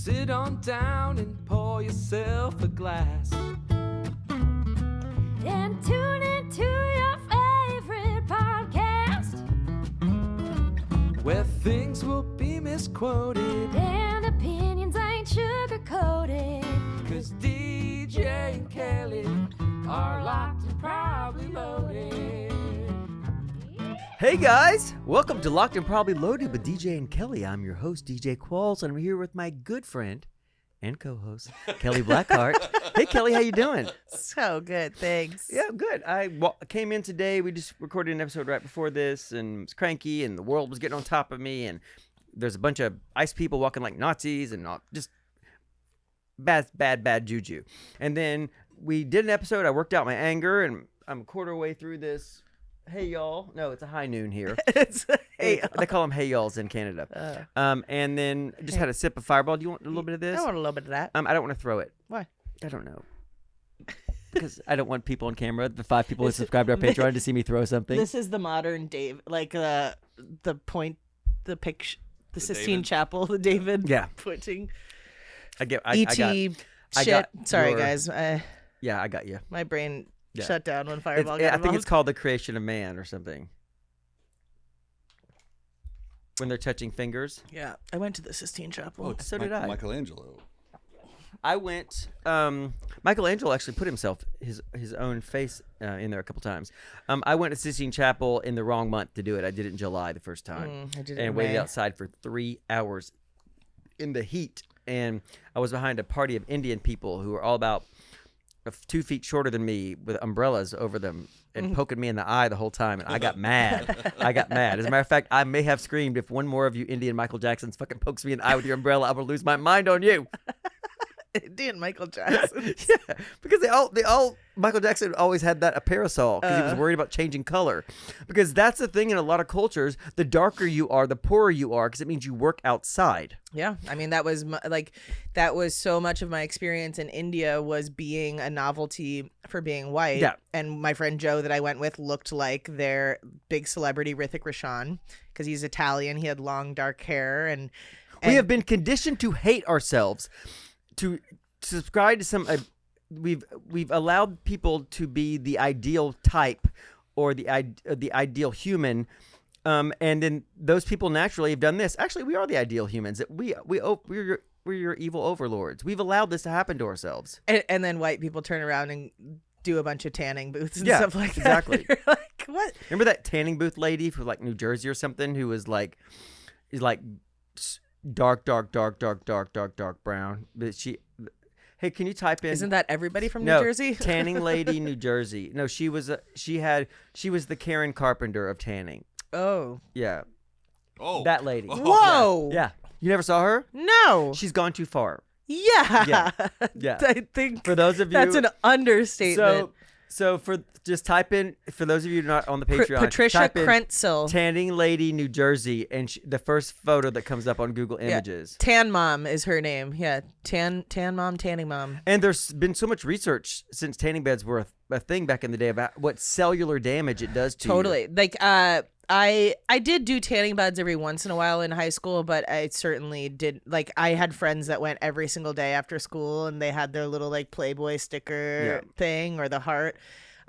sit on down and pour yourself a glass. And tune into your favorite podcast, where things will be misquoted and opinions ain't sugar-coated. 'Cause DJ and Kelly are locked and probably loaded. Hey guys, welcome to Locked and Probably Loaded with DJ and Kelly. I'm your host, DJ Qualls, and I'm here with my good friend and co-host, Kelly Blackheart. Hey Kelly, how you doing? So good, thanks. Yeah, good. I came in today. We just recorded an episode right before this, and was cranky, and the world was getting on top of me, and there's a bunch of ice people walking like Nazis, and just bad juju. And then we did an episode. I worked out my anger, and I'm a quarter way through this. Hey y'all. No, it's a high noon here. They call them hey y'alls in Canada. And then just had a sip of Fireball. Do you want a little bit of this? I want a little bit of that. I don't want to throw it. Why? I don't know. Because I don't want people on camera, the 5 people who subscribe to our Patreon, to see me throw something. This is the modern Dave, like the picture, the Sistine Chapel, the David pointing. Sorry, guys. Yeah, I got you. My brain shut down when Fireball got I think it's called The Creation of Man or something. When they're touching fingers. Yeah, I went to the Sistine Chapel. Oh, so did I. Michelangelo. I went. Michelangelo actually put his own face in there a couple times. I went to Sistine Chapel in the wrong month to do it. I did it in July the first time, I did it and in waited May. outside for 3 hours in the heat. And I was behind a party of Indian people who were all about 2 feet shorter than me with umbrellas over them and poking me in the eye the whole time, and I got mad. As a matter of fact, I may have screamed, if one more of you Indian Michael Jacksons fucking pokes me in the eye with your umbrella, I'm gonna lose my mind on you. Indian Michael Jackson. Yeah, because they all Michael Jackson always had a parasol because he was worried about changing color. Because that's the thing in a lot of cultures: the darker you are, the poorer you are, because it means you work outside. Yeah, I mean that was so much of my experience in India was being a novelty for being white. Yeah. And my friend Joe that I went with looked like their big celebrity Hrithik Roshan because he's Italian. He had long dark hair, and We have been conditioned to hate ourselves, to subscribe to some. We've allowed people to be the ideal type or the ideal human. And then those people naturally have done this. Actually, we are the ideal humans. We're your evil overlords. We've allowed this to happen to ourselves. And then white people turn around and do a bunch of tanning booths and stuff like that. Exactly. You're like, what? Remember that tanning booth lady from like New Jersey or something who was like dark brown. But hey, can you type in? Isn't that everybody from New Jersey? Tanning lady, New Jersey. No, she was the Karen Carpenter of tanning. Oh. Yeah. Oh. That lady. Whoa. Yeah. You never saw her? No. She's gone too far. Yeah. Yeah. I think For those of you, that's an understatement. So just type in, for those of you not on the Patreon, Patricia type in Krentzel. Tanning lady, New Jersey, and the first photo that comes up on Google Images. Tan Mom is her name. Yeah. Tan Mom, Tanning Mom. And there's been so much research since tanning beds were a thing back in the day about what cellular damage it does to you. Totally. Like, I did do tanning beds every once in a while in high school, but I certainly did. Like, I had friends that went every single day after school, and they had their little like Playboy sticker thing or the heart.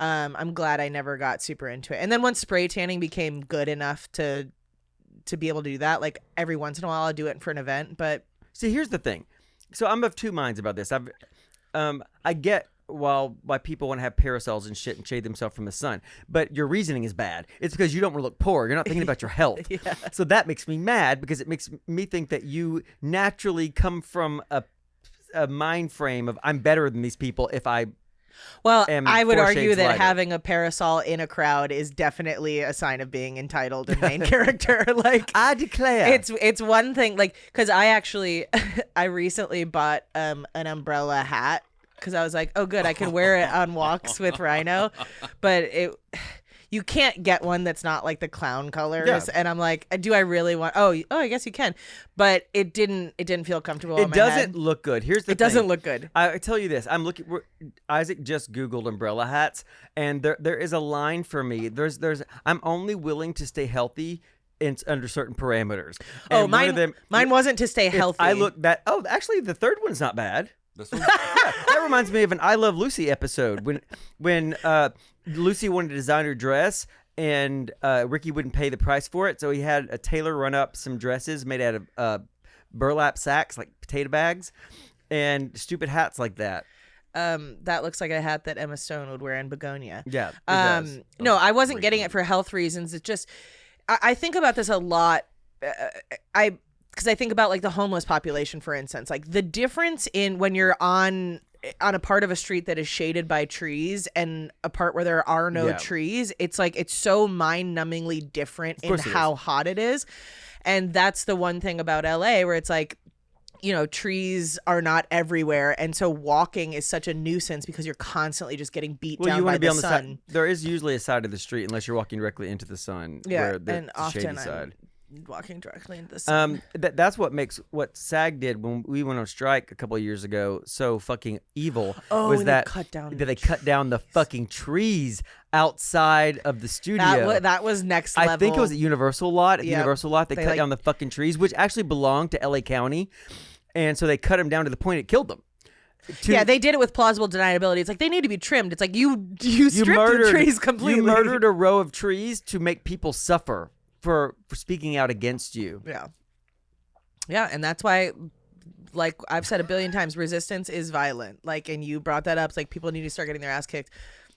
I'm glad I never got super into it. And then once spray tanning became good enough to be able to do that, like every once in a while I'll do it for an event. But see, here's the thing. So I'm of two minds about this. I get why people want to have parasols and shit and shade themselves from the sun, but your reasoning is bad. It's because you don't want to look poor. You're not thinking about your health. Yeah. So that makes me mad because it makes me think that you naturally come from a mind frame of I'm better than these people if I. Well, I would argue that lighter. having a parasol in a crowd is definitely a sign of being entitled and main character. Like, I declare, it's one thing. Like, because I recently bought an umbrella hat because I was like, oh, good, I can wear it on walks with Rhino, but you can't get one that's not like the clown colors. Yeah. And I'm like, do I really want? Oh, I guess you can, but it didn't feel comfortable. It doesn't look good. Here's the thing. It doesn't look good. I tell you this. Isaac just Googled umbrella hats, and there is a line for me. I'm only willing to stay healthy under certain parameters. Oh, And one of mine wasn't to stay healthy. I look that. Oh, actually, the third one's not bad. This one? Yeah, that reminds me of an I Love Lucy episode when Lucy wanted to design her dress and Ricky wouldn't pay the price for it, so he had a tailor run up some dresses made out of burlap sacks, like potato bags, and stupid hats like that. That looks like a hat that Emma Stone would wear in Begonia. Yeah, it does. No, I wasn't getting it for health reasons. It's just, I think about this a lot. Because I think about like the homeless population, for instance, like the difference in when you're on a part of a street that is shaded by trees and a part where there are no trees. It's like, it's so mind-numbingly different in how hot it is. And that's the one thing about LA where it's like, you know, trees are not everywhere, and so walking is such a nuisance because you're constantly just getting beat down by the sun. Side. There is usually a side of the street unless you're walking directly into the sun. Yeah, where and often shady side. I'm walking directly into the sun. That's what makes what SAG did when we went on strike a couple of years ago so fucking evil. Oh, was and that they cut down the fucking trees outside of the studio. That was next level. I think it was at Universal Lot. At the Universal Lot, they cut down the fucking trees, which actually belonged to LA County, and so they cut them down to the point it killed them. Yeah, they did it with plausible deniability. It's like they need to be trimmed. It's like you stripped the trees completely. You murdered a row of trees to make people suffer for speaking out against you. Yeah, and that's why, like I've said a billion times, resistance is violent. Like, and you brought that up. It's like people need to start getting their ass kicked.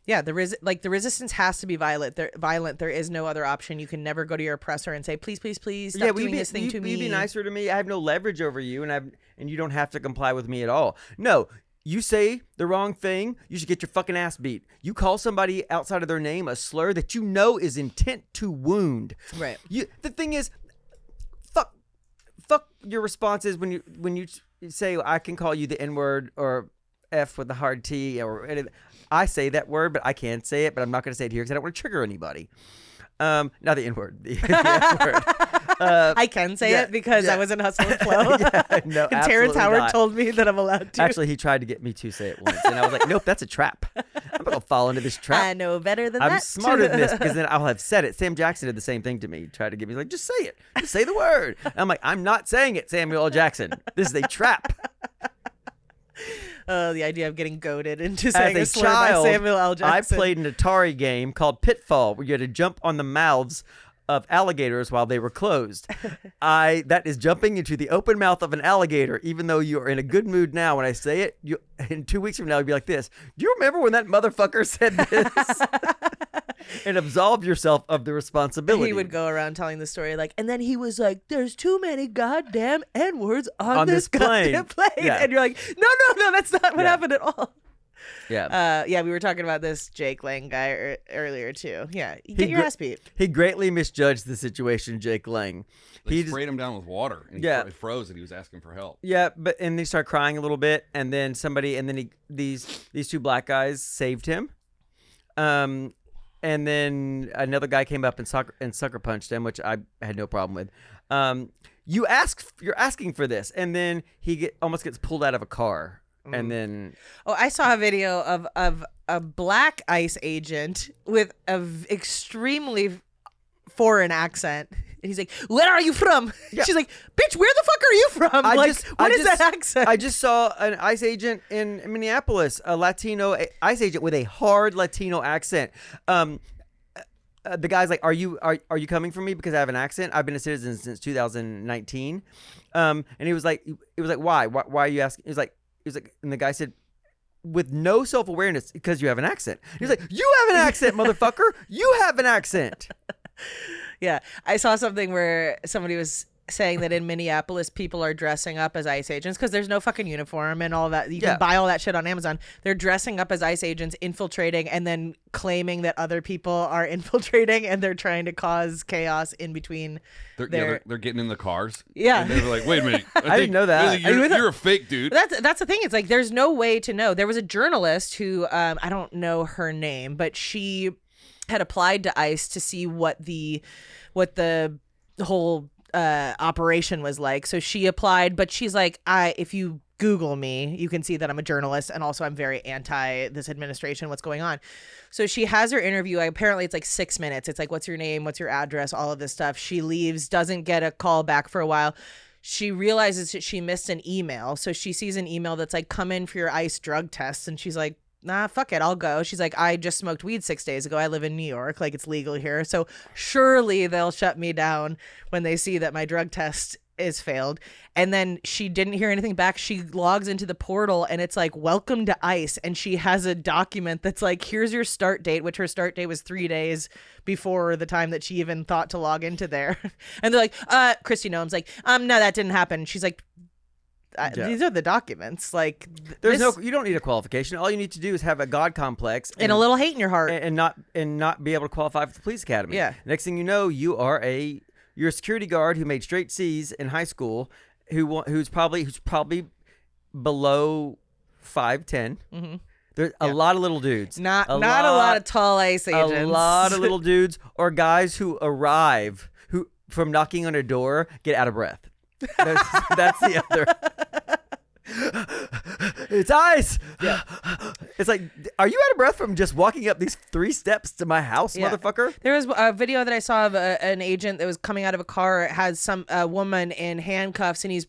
Yeah, the resistance has to be violent. There is no other option. You can never go to your oppressor and say, please, please, please, stop doing this thing to me. You be nicer to me. I have no leverage over you, and you don't have to comply with me at all. No, you say the wrong thing, you should get your fucking ass beat. You call somebody outside of their name a slur that you know is intent to wound. Right. The thing is, fuck your responses when you say I can call you the N-word or F with the hard T or anything. I say that word, but I can't say it, but I'm not going to say it here because I don't want to trigger anybody. Not the N-word, the F-word. I can say it because I was in Hustle and Flow. No, and Terrence Howard told me that I'm allowed to. Actually, he tried to get me to say it once, and I was like, nope, that's a trap. I'm not going to fall into this trap. I know better than that. I'm smarter than this because then I'll have said it. Sam Jackson did the same thing to me. He tried to get me, like, just say it. Just say the word. And I'm like, I'm not saying it, Samuel L. Jackson. This is a trap. The idea of getting goaded into saying As a slur by Samuel L. Jackson. I played an Atari game called Pitfall where you had to jump on the mouths of alligators while they were closed. That is jumping into the open mouth of an alligator, even though you're in a good mood now. When I say it, in 2 weeks from now, you'll be like this. Do you remember when that motherfucker said this? And absolve yourself of the responsibility. He would go around telling the story like, and then he was like, there's too many goddamn N-words on this goddamn plane. Yeah. And you're like, no, that's not what happened at all. Yeah. We were talking about this Jake Lang guy earlier too. Yeah, get your ass beat. He greatly misjudged the situation, Jake Lang. He sprayed him down with water, and he froze, and he was asking for help. Yeah, but and he started crying a little bit, and then these two black guys saved him. And then another guy came up and sucker punched him, which I had no problem with. You're asking for this, and then he almost gets pulled out of a car. And then I saw a video of a black ICE agent with an extremely foreign accent. And he's like, where are you from? Yeah. She's like, bitch, where the fuck are you from? What is that accent? I just saw an ICE agent in Minneapolis, a Latino ICE agent with a hard Latino accent. The guy's like, are you coming for me because I have an accent? I've been a citizen since 2019. And he was like, why? Why are you asking? He was like, and the guy said, with no self-awareness, because you have an accent. He's like, you have an accent, motherfucker. You have an accent. Yeah. I saw something where somebody was saying that in Minneapolis, people are dressing up as ICE agents because there's no fucking uniform and all that. You can buy all that shit on Amazon. They're dressing up as ICE agents, infiltrating, and then claiming that other people are infiltrating, and they're trying to cause chaos in between. They're getting in the cars. Yeah. And they were like, wait a minute. I didn't know that. You're a fake dude. That's the thing. It's like there's no way to know. There was a journalist who, I don't know her name, but she had applied to ICE to see what the whole operation was like. So she applied, but she's like, if you Google me, you can see that I'm a journalist, and also I'm very anti this administration, what's going on. So she has her interview. Apparently it's like 6 minutes. It's like, what's your name? What's your address? All of this stuff. She leaves, doesn't get a call back for a while. She realizes that she missed an email. So she sees an email that's like, come in for your ICE drug test. And she's like, nah, fuck it, I'll go. She's like, I just smoked weed 6 days ago. I live in New York. Like, it's legal here. So surely they'll shut me down when they see that my drug test is failed. And then she didn't hear anything back. She logs into the portal and it's like, welcome to ICE. And she has a document that's like, here's your start date, which her start date was 3 days before the time that she even thought to log into there. And they're like, Christy Noem's like, no, that didn't happen. She's like, these are the documents. Like, you don't need a qualification. All you need to do is have a God complex and a little hate in your heart, and not be able to qualify for the police academy. Yeah. Next thing you know, you're a security guard who made straight C's in high school, who's probably below 5'10". Mm-hmm. There's a lot of little dudes. Not a lot of tall ICE agents. A lot of little dudes or guys who arrive who from knocking on a door get out of breath. That's the other. It's ICE. Yeah. It's like, are you out of breath from just walking up these 3 steps to my house, motherfucker? There was a video that I saw of an agent that was coming out of a car. It has a woman in handcuffs, and he's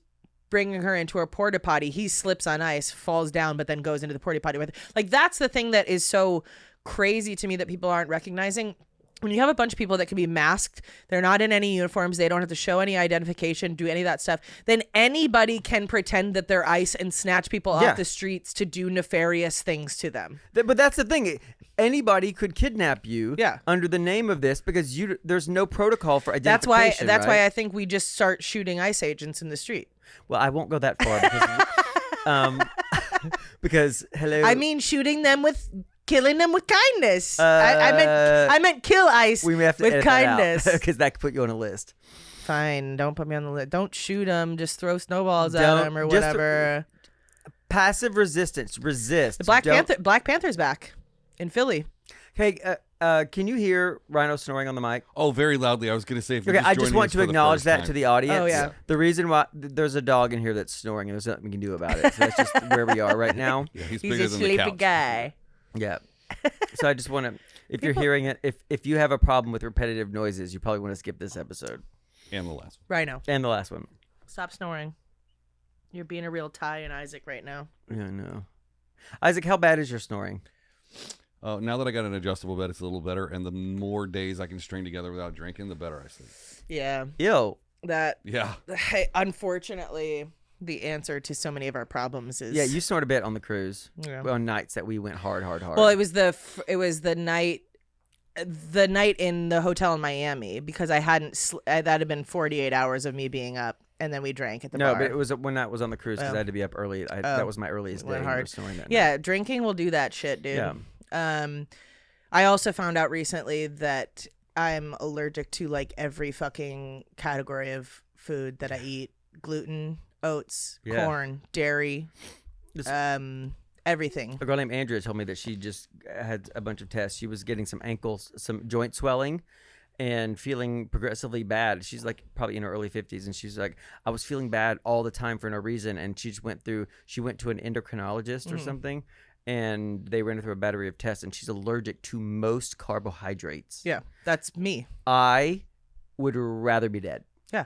bringing her into a porta potty. He slips on ice, falls down, but then goes into the porta potty with her. Like, that's the thing that is so crazy to me that people aren't recognizing. When you have a bunch of people that can be masked, they're not in any uniforms, they don't have to show any identification, do any of that stuff, then anybody can pretend that they're ICE and snatch people off the streets to do nefarious things to them. But that's the thing. Anybody could kidnap you under the name of this because there's no protocol for identification. That's why I think we just start shooting ICE agents in the street. Well, I won't go that far because hello. I mean, shooting them with... Killing them with kindness. I meant kill ICE we may have to with edit kindness. Because that could put you on a list. Fine, don't put me on the list. Don't shoot them. Just throw snowballs at them or whatever. Passive resistance. Resist. The Black Panther's back in Philly. Hey, can you hear Rhino snoring on the mic? Oh, very loudly. I was going to say, if you're I just want to acknowledge that to the audience. Oh, yeah. The reason why there's a dog in here that's snoring and there's nothing we can do about it. So that's just where we are right now. Yeah, he's a bigger than the sleepy couch. guy. Yeah. So I just want to, if you're hearing it, if you have a problem with repetitive noises, you probably want to skip this episode. And the last one. Rhino. And the last one. Stop snoring. You're being a real Ty and Isaac right now. Yeah, I know. Isaac, how bad is your snoring? Now that I got an adjustable bed, it's a little better. And the more days I can string together without drinking, the better I sleep. Yeah. Ew. Yeah. Unfortunately, the answer to so many of our problems is... Yeah, you snored a bit on the cruise. Yeah. On nights that we went hard. Well, it was the night in the hotel in Miami, because I hadn't... that had been 48 hours of me being up, and then we drank at the bar. No, but it was when I was on the cruise because I had to be up early. That was my earliest day. Went hard. Snoring that Yeah, night. drinking will do that shit, dude. Yeah. I also found out recently that I'm allergic to like every fucking category of food that I eat. Gluten, oats, corn, dairy, everything. A girl named Andrea told me that she just had a bunch of tests. She was getting some joint swelling and feeling progressively bad. She's like probably in her early 50s, and she's like, I was feeling bad all the time for no reason. And she went to an endocrinologist or something, and they ran her through a battery of tests, and she's allergic to most carbohydrates. Yeah, that's me. I would rather be dead. Yeah.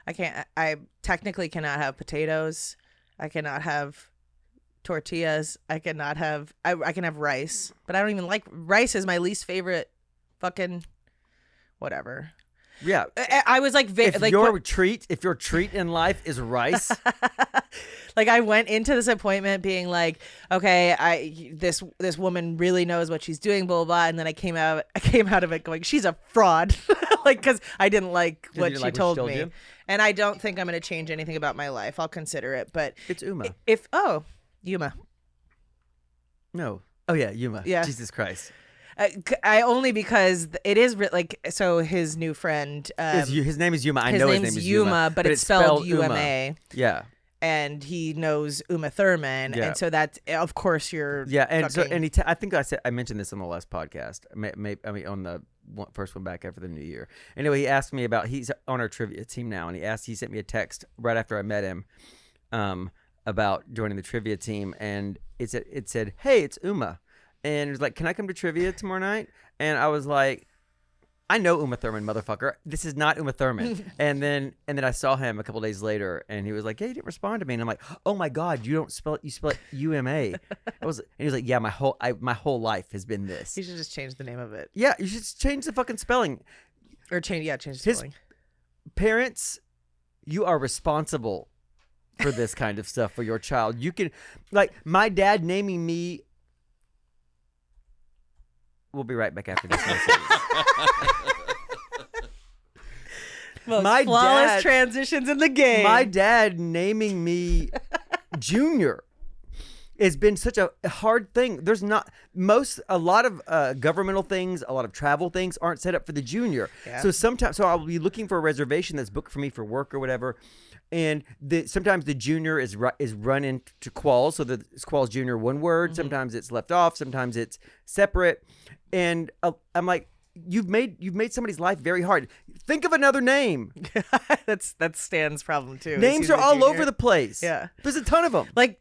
I technically cannot have potatoes. I cannot have tortillas. I can have rice, but I don't even like rice. Is my least favorite fucking whatever. Yeah. I was like, if your treat in life is rice. Like, I went into this appointment being like, okay, this woman really knows what she's doing, blah, blah, blah. And then I came out of it going, she's a fraud. Like, because I didn't like what she told me. You? And I don't think I'm going to change anything about my life. I'll consider it. But it's Uma. Yuma. No. Oh, yeah, Yuma. Yeah. Jesus Christ. I only because it is so his new friend. His name is Yuma. I know his name is Yuma, but it's spelled UMA. Uma. Yeah. And he knows Uma Thurman, and so that's of course you're. Yeah, and fucking... so I think I mentioned this on the last podcast. On the first one back after the new year. Anyway, he asked me about he's on our trivia team now, and he sent me a text right after I met him. about joining the trivia team, and it said, "Hey, it's Uma," and it was like, "Can I come to trivia tomorrow night?" And I was like, I know Uma Thurman, motherfucker. This is not Uma Thurman. and then I saw him a couple days later, and he was like, "Hey, you didn't respond to me." And I'm like, "Oh my god, you don't spell it. You spell it UMA." And he was like, "Yeah, my whole life has been this." You should just change the name of it, Yeah, you should change the fucking spelling. or change the His spelling. parents, you are responsible for this kind of stuff for your child. You can, like, my dad naming me. We'll be right back after this message. Most My flawless dad- transitions in the game. My dad naming me Junior has been such a hard thing. There's not a lot of governmental things, a lot of travel things aren't set up for the junior. Yeah. So I'll be looking for a reservation that's booked for me for work or whatever. And sometimes the junior is run into Qualls, so that it's Qualls Junior one word. Sometimes it's left off. Sometimes it's separate. And I'm like, you've made somebody's life very hard. Think of another name. That's Stan's problem too. Names are all over the place. Yeah. There's a ton of them. Like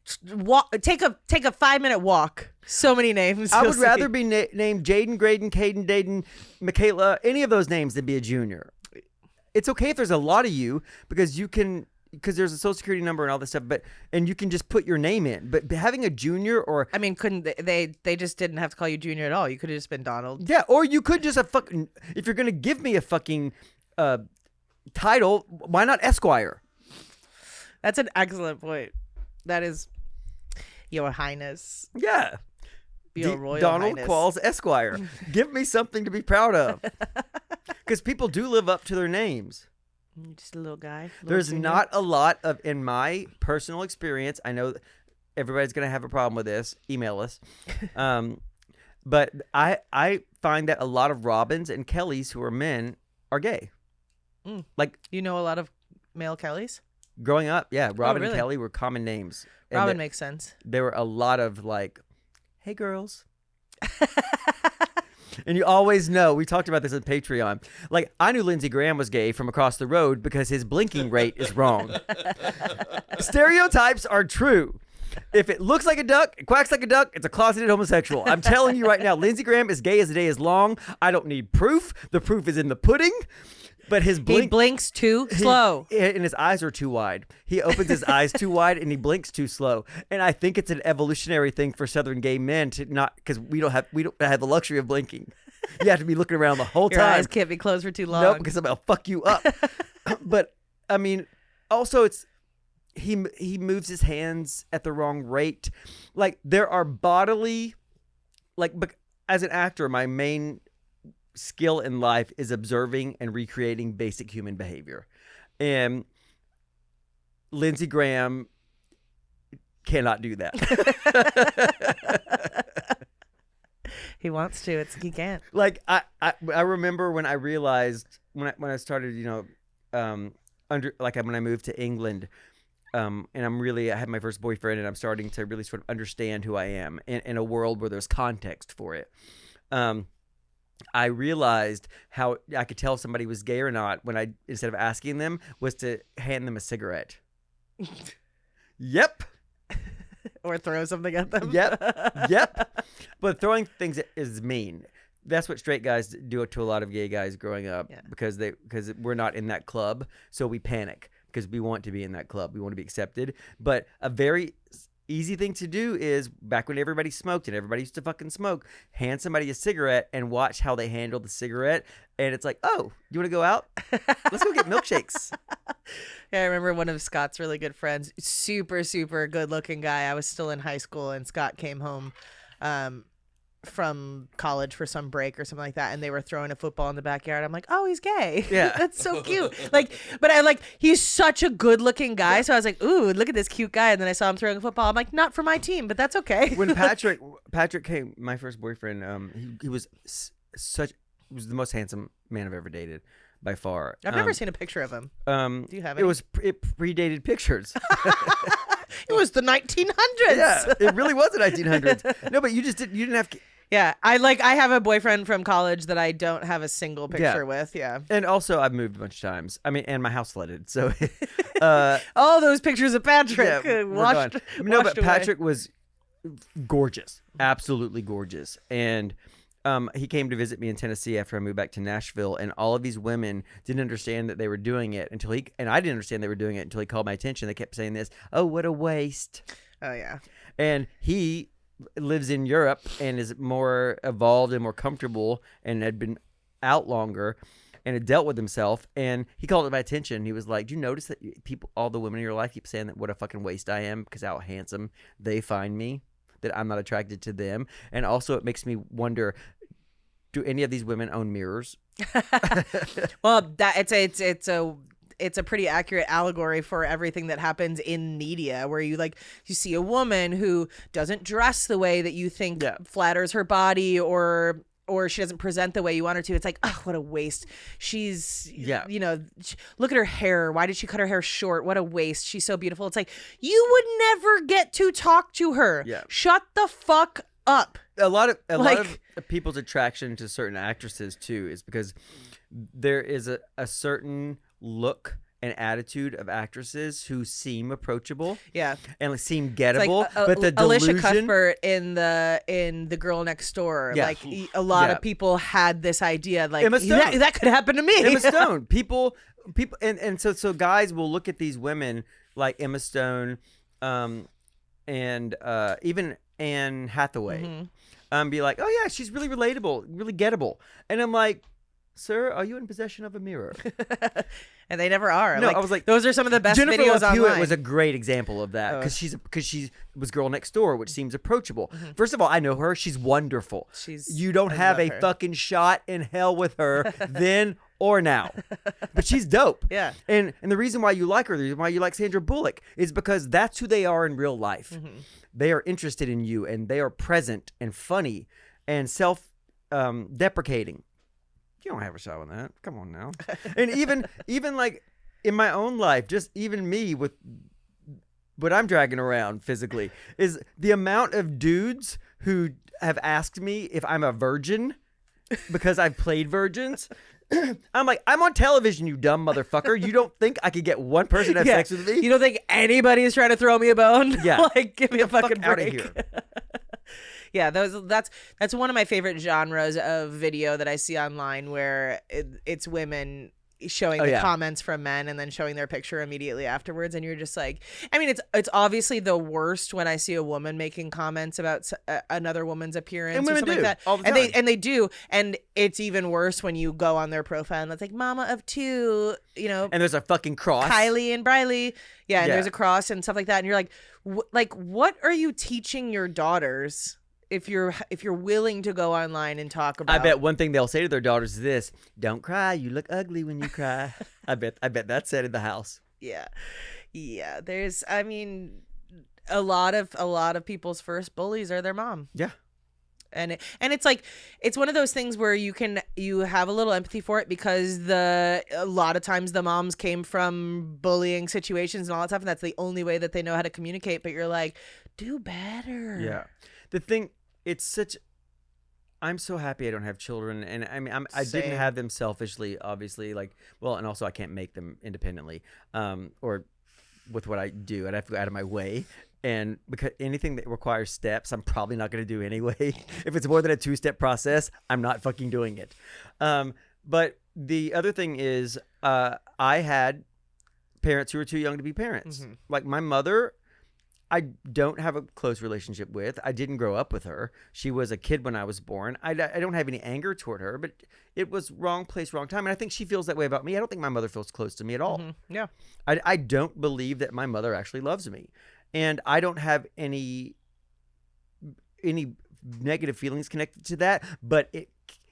take a 5-minute walk. So many names. I you'll would see. rather be named Jaden, Graydon, Caden, Dayton, Michaela, any of those names than be a junior. It's okay if there's a lot of you because there's a social security number and all this stuff, and you can just put your name in. But having a junior or I mean, couldn't they just didn't have to call you Junior at all. You could have just been Donald. yeah, or you could just if you're gonna give me a fucking title, why not Esquire? That's an excellent point. That is, Your Highness, Yeah. Your Royal Donald Highness. Qualls Esquire. Give me something to be proud of. Because people do live up to their names. Just a little guy. little There's junior. not a lot of, in my personal experience, I know everybody's going to have a problem with this. Email us. But I find that a lot of Robins and Kellys who are men are gay. Mm. Like You know a lot of male Kellys. growing up, yeah, Robin really? and Kelly were common names. And Robin makes sense. there were a lot of like, "Hey girls." And you always know, we talked about this on Patreon. Like, I knew Lindsey Graham was gay from across the road because his blinking rate is wrong. Stereotypes are true. If it looks like a duck, it quacks like a duck, it's a closeted homosexual. I'm telling you right now, Lindsey Graham is gay as the day is long. I don't need proof. The proof is in the pudding. But his He blinks too slow. And his eyes are too wide. He opens his eyes too wide and he blinks too slow. And I think it's an evolutionary thing for Southern gay men to not, because we don't have the luxury of blinking. You have to be looking around the whole Your time. eyes can't be closed for too long. Nope, because I'm gonna fuck you up. But I mean, also it's he moves his hands at the wrong rate. Like there are bodily, as an actor, my main skill in life is observing and recreating basic human behavior, and Lindsey Graham cannot do that. He wants to. He can't. Like I remember when I realized when I started, when I moved to England, and I had my first boyfriend, and I'm starting to really sort of understand who I am in a world where there's context for it. I realized how I could tell if somebody was gay or not when I, instead of asking them, was to hand them a cigarette. Yep. Or throw something at them. Yep. But throwing things is mean. That's what straight guys do to a lot of gay guys growing up, Yeah. because we're not in that club, so we panic because we want to be in that club. We want to be accepted. But a very easy thing to do is, back when everybody smoked and everybody used to fucking smoke, hand somebody a cigarette and watch how they handle the cigarette. And it's like, oh, you want to go out? Let's go get milkshakes. Yeah, I remember one of Scott's really good friends, super, super good looking guy. I was still in high school and Scott came home from college for some break or something like that, and they were throwing a football in the backyard. I'm like, oh, he's gay. Yeah. That's so cute. He's such a good looking guy. So I was like, ooh, look at this cute guy. And then I saw him throwing a football. I'm like, not for my team, but that's okay. When Patrick came, my first boyfriend, he was was the most handsome man I've ever dated by far. I've never seen a picture of him. Do you have it? any? It predated pictures. It was the 1900s. Yeah, it really was the 1900s. No, but you didn't have. Yeah, I have a boyfriend from college that I don't have a single picture with. Yeah. And also, I've moved a bunch of times. I mean, and my house flooded. So, All those pictures of Patrick we're washed. gone. No, washed but away. Patrick was gorgeous, absolutely gorgeous, and he came to visit me in Tennessee after I moved back to Nashville, and all of these women didn't understand that they were doing it until and I didn't understand they were doing it until he called my attention. They kept saying this, "Oh, what a waste." Oh yeah. And he lives in Europe and is more evolved and more comfortable and had been out longer and had dealt with himself. And he called it my attention. He was like, "Do you notice that all the women in your life keep saying that what a fucking waste I am because how handsome they find me, that I'm not attracted to them?" And also it makes me wonder, do any of these women own mirrors? Well, it's a pretty accurate allegory for everything that happens in media, where you see a woman who doesn't dress the way that you think flatters her body, or she doesn't present the way you want her to. It's like, oh, what a waste. She's, look at her hair. Why did she cut her hair short? What a waste. She's so beautiful. It's like, you would never get to talk to her. Yeah. Shut the fuck up. A lot of people's attraction to certain actresses too is because there is a certain look and attitude of actresses who seem approachable, and seem gettable, but the Alicia delusion. Cuthbert in the Girl Next Door, a lot of people had this idea, like Emma Stone. that could happen to me. Emma Stone. People, and so guys will look at these women like Emma Stone, and even Anne Hathaway, be like, "Oh yeah, she's really relatable, really gettable," and I'm like, "Sir, are you in possession of a mirror?" And they never are. No, I was like, those are some of the best Jennifer videos Love Hewitt online. was a great example of that because she was Girl Next Door, which seems approachable. First of all, I know her; she's wonderful. You don't have a fucking shot in hell with her then or now, but she's dope. Yeah. And the reason why you like her, the reason why you like Sandra Bullock, is because that's who they are in real life. They are interested in you, and they are present and funny and self-deprecating. You don't have a shot on that. Come on now. And even like in my own life, just even me with what I'm dragging around physically, is the amount of dudes who have asked me if I'm a virgin because I've played virgins. I'm like, I'm on television, you dumb motherfucker. You don't think I could get one person to have sex with me? You don't think anybody's trying to throw me a bone? Yeah. Like, give me a fucking break. Out of here. Yeah, that's one of my favorite genres of video that I see online, where it's women showing the comments from men and then showing their picture immediately afterwards, and you're just like, I mean, it's obviously the worst when I see a woman making comments about another woman's appearance, and or women something do like that, all the time. and they do, and it's even worse when you go on their profile and it's like mama of two, and there's a fucking cross, Kylie and Briley, and Yeah. there's a cross and stuff like that, and you're like, what are you teaching your daughters? If you're willing to go online and talk about, I bet one thing they'll say to their daughters is this: "Don't cry. You look ugly when you cry." I bet that's said in the house. Yeah. There's, I mean, a lot of people's first bullies are their mom. Yeah. And it's like, it's one of those things where you have a little empathy for it, because a lot of times the moms came from bullying situations and all that stuff, and that's the only way that they know how to communicate. But you're like, do better. Yeah. I'm so happy I don't have children, and I mean, I didn't Same. have them selfishly, obviously, and also I can't make them independently, or with what I do, I'd have to go out of my way, and because anything that requires steps, I'm probably not going to do anyway. If it's more than a 2-step process, I'm not fucking doing it. But the other thing is, I had parents who were too young to be parents. Like my mother, I don't have a close relationship with. I didn't grow up with her. She was a kid when I was born. I don't have any anger toward her, but it was wrong place, wrong time. And I think she feels that way about me. I don't think my mother feels close to me at all. Yeah. I don't believe that my mother actually loves me. And I don't have any negative feelings connected to that, but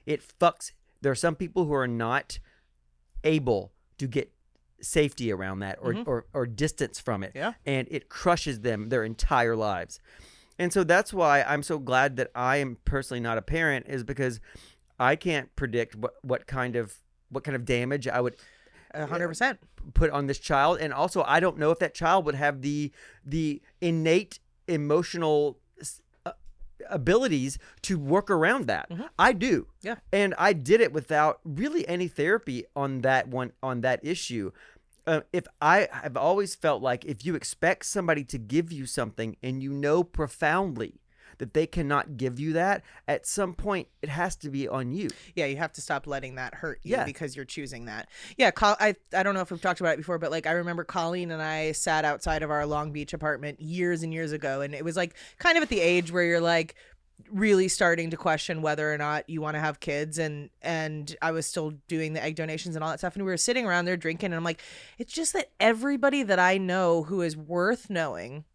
it fucks. There are some people who are not able to get safety around that or distance from it, and it crushes them their entire lives. And so that's why I'm so glad that I am personally not a parent, is because I can't predict what kind of damage I would 100% put on this child. And also I don't know if that child would have the innate emotional abilities to work around that. I do. Yeah. And I did it without really any therapy on that issue. If I have always felt like if you expect somebody to give you something and you know profoundly that they cannot give you that, at some point it has to be on you. Yeah, you have to stop letting that hurt you Yeah. because you're choosing that. Yeah, I don't know if we've talked about it before, but like I remember Colleen and I sat outside of our Long Beach apartment years and years ago, and it was like kind of at the age where you're like really starting to question whether or not you want to have kids, and I was still doing the egg donations and all that stuff, and we were sitting around there drinking, and I'm like, it's just that everybody that I know who is worth knowing,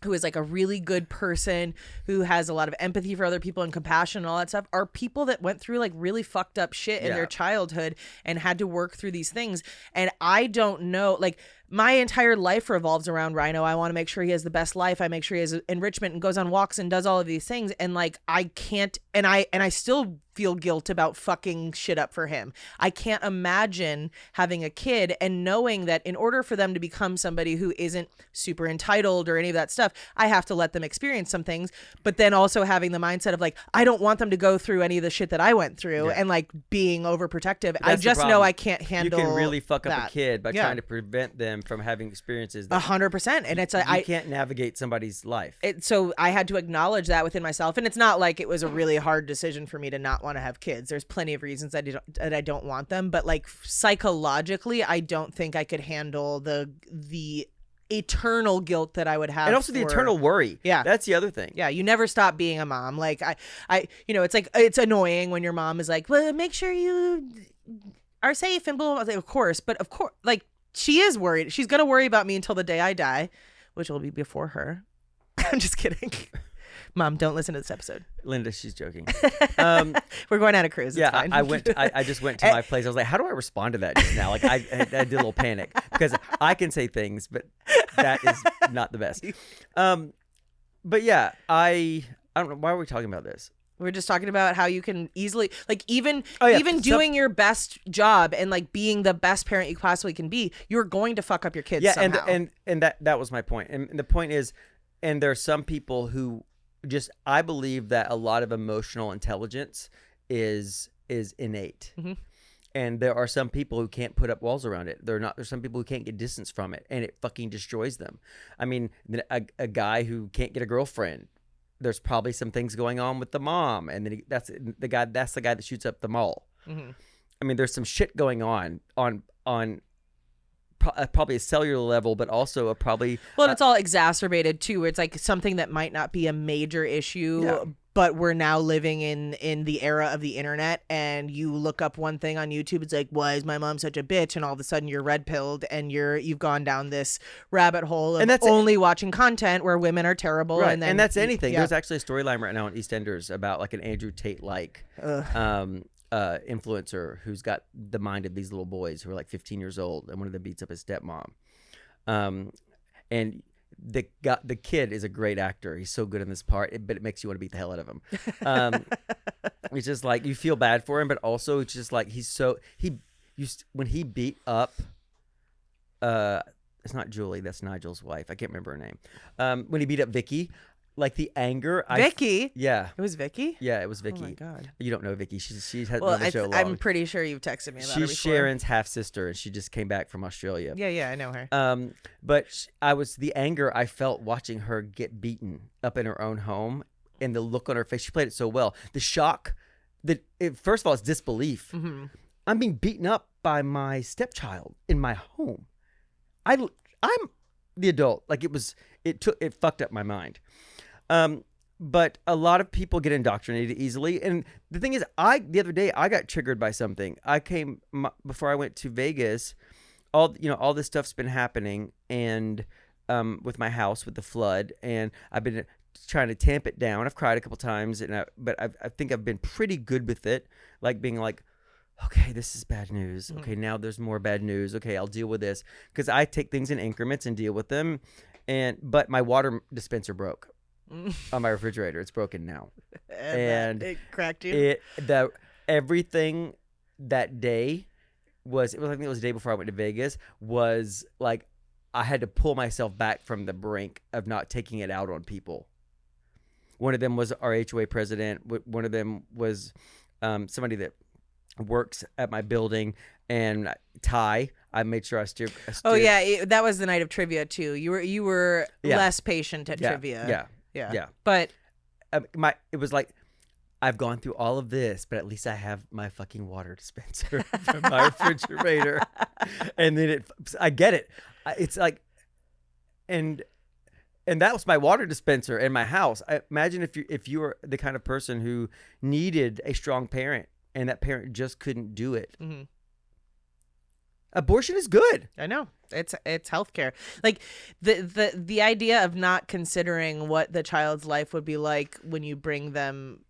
who is like a really good person, who has a lot of empathy for other people and compassion and all that stuff, are people that went through like really fucked up shit in their childhood and had to work through these things. And I don't know, like my entire life revolves around Rhino. I want to make sure he has the best life. I make sure he has enrichment and goes on walks and does all of these things. And like, I can't, and I still feel guilt about fucking shit up for him. I can't imagine having a kid and knowing that in order for them to become somebody who isn't super entitled or any of that stuff, I have to let them experience some things, but then also having the mindset of like, I don't want them to go through any of the shit that I went through and like being overprotective. I just know I can't handle You can really fuck up that. a kid by trying to prevent them from having experiences that 100%. And it's you can't navigate somebody's life. So I had to acknowledge that within myself. And it's not like it was a really hard decision for me to not want to have kids. There's plenty of reasons that I don't want them. But like psychologically, I don't think I could handle the eternal guilt that I would have. And also the eternal worry. Yeah. That's the other thing. Yeah. You never stop being a mom. Like I, it's like, it's annoying when your mom is like, well, make sure you are safe and blah, blah, blah. Of course. But of course, like she is worried. She's going to worry about me until the day I die, which will be before her. I'm just kidding. Mom, don't listen to this episode. Linda, she's joking. We're going on a cruise. Yeah, It's fine. I just went to my place. I was like, how do I respond to that just now? Like I did a little panic because I can say things, but that is not the best. But yeah, I don't know. Why are we talking about this? We're just talking about how you can easily, like, even Oh, doing your best job and like being the best parent you possibly can be, you're going to fuck up your kids. Yeah, somehow. and that was my point. And the point is, and there are some people who just, I believe that a lot of emotional intelligence is innate. Mm-hmm. And there are some people who can't put up walls around it. There's some people who can't get distance from it, and it fucking destroys them. I mean, a guy who can't get a girlfriend, there's probably some things going on with the mom, and then that's the guy that shoots up the mall. Mm-hmm. I mean, there's some shit going on probably a cellular level, but also a probably it's all exacerbated too. Where it's like something that might not be a major issue. Yeah. But we're now living in the era of the internet, and you look up one thing on YouTube, it's like, why is my mom such a bitch? And all of a sudden you're red pilled and you've gone down this rabbit hole of only watching content where women are terrible. Right. And then that's anything. Yeah. There's actually a storyline right now on EastEnders about like an Andrew Tate influencer who's got the mind of these little boys who are like 15 years old, and one of them beats up his stepmom. And the kid is a great actor. He's so good in this part, but it makes you want to beat the hell out of him. It's just like you feel bad for him, but also it's just like when he beat up, it's not Julie, that's Nigel's wife. I can't remember her name. When he beat up Vicky, like the anger. Vicky? Yeah. It was Vicky? Yeah, it was Vicky. Oh my God. You don't know Vicky. She's had Well, on the show long. I'm pretty sure you've texted me about her before. She's Sharon's half sister, and she just came back from Australia. Yeah, I know her. But the anger I felt watching her get beaten up in her own home, and the look on her face. She played it so well. The shock, first of all, it's disbelief. Mm-hmm. I'm being beaten up by my stepchild in my home. I'm the adult. Like it fucked up my mind. But a lot of people get indoctrinated easily. And the thing is, the other day I got triggered by something. Before I went to Vegas, all this stuff's been happening, and with my house, with the flood, and I've been trying to tamp it down. I've cried a couple times, but I think I've been pretty good with it, like being like, okay, this is bad news. Okay, now there's more bad news. Okay, I'll deal with this, because I take things in increments and deal with them. But my water dispenser broke on my refrigerator. It's broken now, and it cracked you. Everything that day I think it was the day before I went to Vegas, was like I had to pull myself back from the brink of not taking it out on people. One of them was our HOA president. One of them was somebody that works at my building. And Ty, I made sure I steered. Oh yeah, that was the night of trivia too. You were Yeah. less patient at Yeah, trivia. yeah. Yeah. But It was like, I've gone through all of this, but at least I have my fucking water dispenser from my refrigerator. And then I get it. It's like, and that was my water dispenser in my house. Imagine if you were the kind of person who needed a strong parent and that parent just couldn't do it. mm-hmm. Abortion is good. I know it's healthcare. Like the idea of not considering what the child's life would be like when you bring them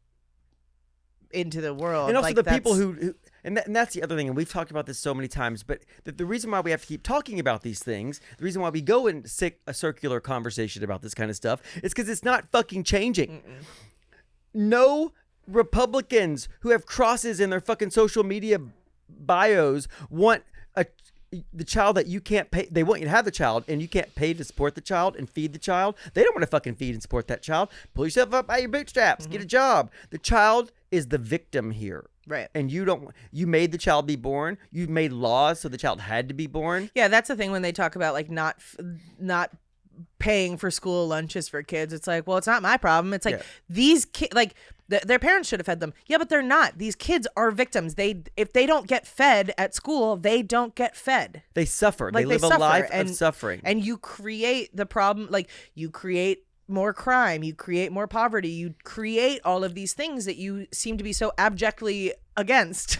into the world, And also like, the people who and that's the other thing, and we've talked about this so many times, but the reason why we have to keep talking about these things, the reason why we go in a circular conversation about this kind of stuff, is because it's not fucking changing. No Republicans who have crosses in their fucking social media bios want the child that you can't pay. They want you to have the child, and you can't pay to support the child and feed the child. They don't want to fucking feed and support that child. Pull yourself up by your bootstraps. Get a job. The child is the victim here. Right. And you made the child be born. You made laws so the child had to be born. Yeah, that's the thing when they talk about like not paying for school lunches for kids. It's like, well, it's not my problem. It's like these kids, like their parents should have fed them. Yeah, but they're not. These kids are victims. If they don't get fed at school, they don't get fed. They suffer. Like, they live a life of suffering. And you create the problem. Like you create more crime. You create more poverty. You create all of these things that you seem to be so abjectly against.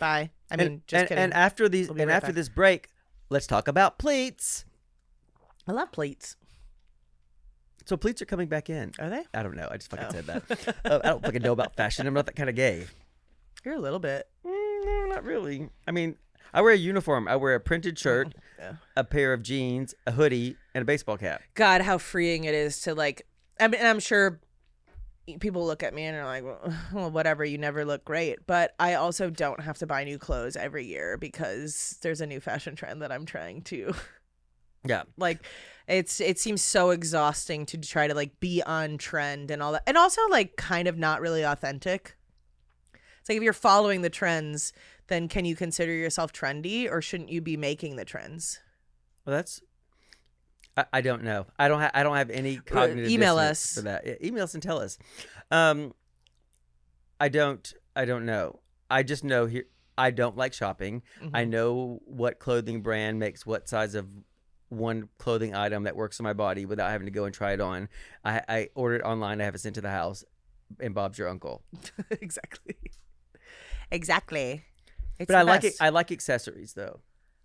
Bye. I mean, just kidding. And after back. this break, let's talk about pleats. I love plates. So pleats are coming back in. Are they? I don't know. I just fucking said that. I don't fucking know about fashion. I'm not that kind of gay. You're a little bit. No, not really. I mean, I wear a uniform. I wear a printed shirt, a pair of jeans, a hoodie, and a baseball cap. God, how freeing it is to like. I mean, I'm sure people look at me and are like, well, whatever. You never look great. But I also don't have to buy new clothes every year because there's a new fashion trend that I'm trying to. Yeah. Like it seems so exhausting to try to like be on trend and all that. And also like kind of not really authentic. It's like if you're following the trends, then can you consider yourself trendy or shouldn't you be making the trends? Well, that's I don't know. I don't have any cognitive Email dissonance us for that. Yeah, email us and tell us. I don't know. I just know here I don't like shopping. Mm-hmm. I know what clothing brand makes what size of one clothing item that works on my body without having to go and try it on. I order it online. I have it sent to the house, and Bob's your uncle. Exactly. It's But I the like it. best. I like accessories though.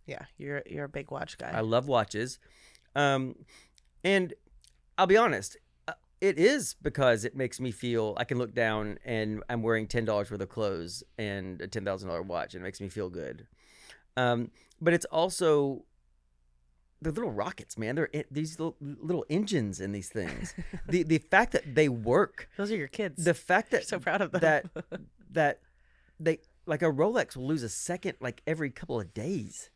Yeah, you're a big watch guy. I love watches, and I'll be honest. It is because it makes me feel I can look down and I'm wearing $10 worth of clothes and a $10,000 watch. And it makes me feel good. But it's also the little rockets, man. They're these little engines in these things. the fact that they work. Those are your kids. The fact that so proud of them. that they like a Rolex will lose a second like every couple of days.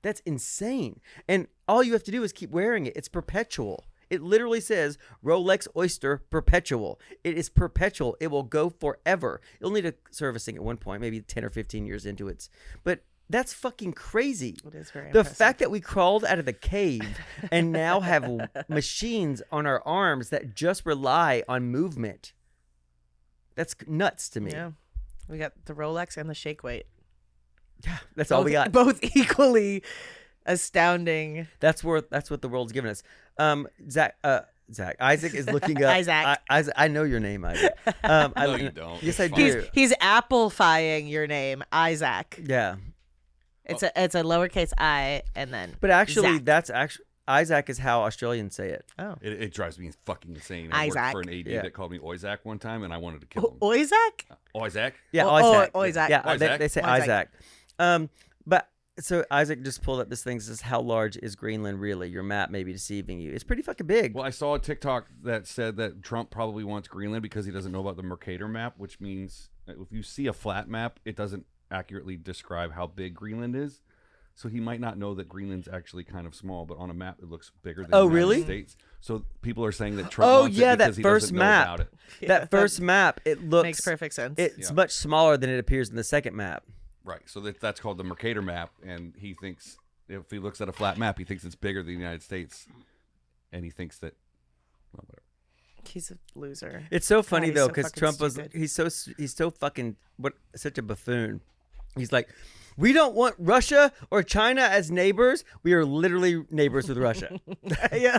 That's insane. And all you have to do is keep wearing it. It's perpetual. It literally says Rolex Oyster Perpetual. It is perpetual. It will go forever. You'll need a servicing at one point, maybe 10 or 15 years into it. But that's fucking crazy. It is very The impressive. fact that we crawled out of the cave and now have machines on our arms that just rely on movement. That's nuts to me. Yeah. We got the Rolex and the shake weight. Yeah, that's all we got. Both equally astounding. That's what the world's given us. Zach, Isaac is looking up. Isaac. I know your name, Isaac. No, you don't. Yes, I It's do. fine. He's Applefying your name, Isaac. Yeah, It's a lowercase I and then. but actually, Zach. that's actually Isaac is how Australians say it. Oh. It drives me fucking insane. I worked Isaac. for an AD Yeah. that called me Oizak one time, and I wanted to kill him. Isaac? Oizak? Yeah, Oh, Isaac. Isaac. Yeah, Isaac. they say Isaac. Isaac. But so Isaac just pulled up this thing that says, "How large is Greenland really? Your map may be deceiving you. It's pretty fucking big." Well, I saw a TikTok that said that Trump probably wants Greenland because he doesn't know about the Mercator map, which means if you see a flat map, it doesn't accurately describe how big Greenland is. So he might not know that Greenland's actually kind of small, but on a map it looks bigger than Oh, the United really? States. So people are saying that Trump Oh wants yeah, it because that he first doesn't map. know about it. That first map, it looks Makes perfect sense. It's much smaller than it appears in the second map. Right. So that's called the Mercator map, and he thinks if he looks at a flat map, he thinks it's bigger than the United States, and he thinks that. Well, whatever. He's a loser. It's so funny he's though so because fucking Trump was stupid. he's so fucking such a buffoon. He's like, we don't want Russia or China as neighbors. We are literally neighbors with Russia. Yeah.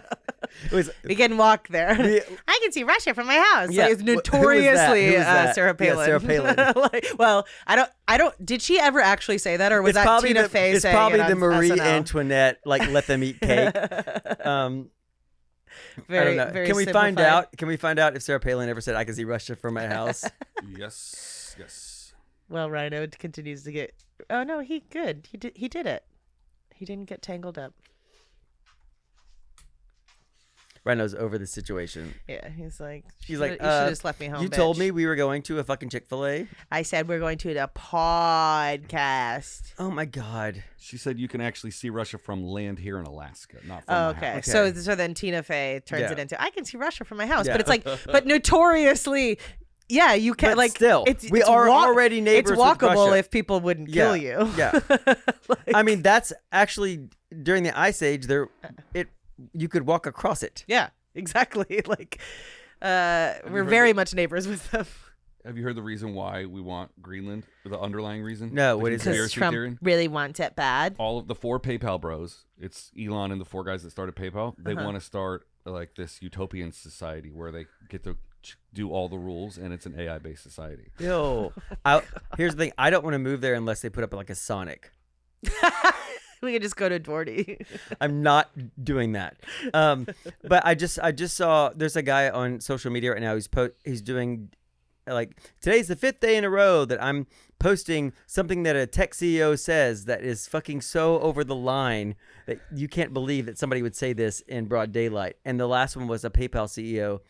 It was, We can walk there. We- I can see Russia from my house. Yeah. Like, it's Who was that? notoriously Who was that? Sarah Yeah, Palin. Sarah Palin. Like, well, I don't. Did she ever actually say that, or was it's that probably Tina Fey it's saying probably it the on Marie SNL? Antoinette like let them eat cake. Very, I don't know. very Can we find simplified. out? Can we find out if Sarah Palin ever said I can see Russia from my house? Yes. Yes. Well, Rhino continues to get. Oh no, he did it. He didn't get tangled up. Rhino's over the situation. Yeah, he's like. She's like, you should have just left me home. You told bitch." me we were going to a fucking Chick-fil-A. I said we're going to a podcast. Oh my god. She said you can actually see Russia from land here in Alaska, not from Oh, my okay. house. Okay. So then Tina Fey turns Yeah. it into I can see Russia from my house, Yeah. but it's like, but notoriously, yeah, you can But like still, we it's are already neighbors It's with walkable Russia. if people wouldn't kill you. Yeah. I mean, that's actually during the Ice Age. You could walk across it. Yeah, exactly. Like, we're very much neighbors with them. Have you heard the reason why we want Greenland? The underlying reason? No, The what is it? Because conspiracy Trump theory? really wants it bad. All of the 4 PayPal bros, it's Elon and the 4 guys that started PayPal. They want to start like this utopian society where they get to do all the rules, and it's an AI based society. Yo, here's the thing. I don't want to move there unless they put up like a Sonic. We could just go to Dwardy. I'm not doing that. But I just saw there's a guy on social media right now. He's doing like today's the 5th day in a row that I'm posting something that a tech CEO says that is fucking so over the line that you can't believe that somebody would say this in broad daylight. And the last one was a PayPal CEO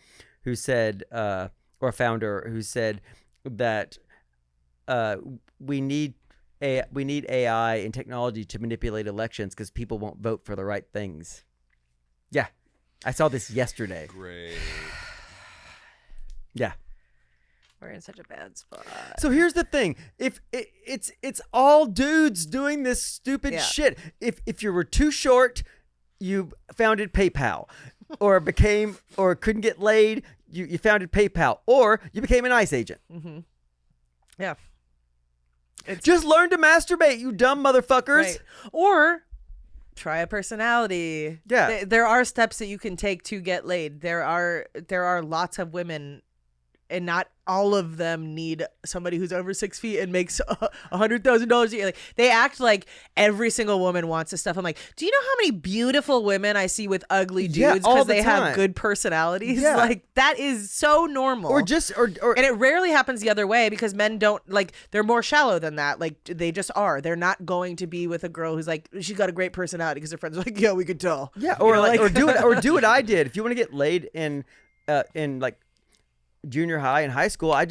who said, or founder who said that we need AI and technology to manipulate elections because people won't vote for the right things. Yeah, I saw this yesterday. Great. Yeah. We're in such a bad spot. So here's the thing: if it's all dudes doing this stupid Yeah. shit. If you were too short, you founded PayPal, or couldn't get laid, you founded PayPal, or you became an ICE agent. Yeah. Just learn to masturbate, you dumb motherfuckers. Right. Or try a personality. Yeah. There are steps that you can take to get laid. There are lots of women, and not all of them need somebody who's over 6 feet and makes $100,000 a year. Like, they act like every single woman wants this stuff. I'm like, do you know how many beautiful women I see with ugly Yeah, dudes all because the they time. have good personalities? Yeah. Like, that is so normal. Or just or And it rarely happens the other way because men don't, like, they're more shallow than that. Like, they just are. They're not going to be with a girl who's like, she's got a great personality because their friends are like, yeah, we could tell. yeah, You or know, like or do what I did. If you want to get laid in like junior high and high school, I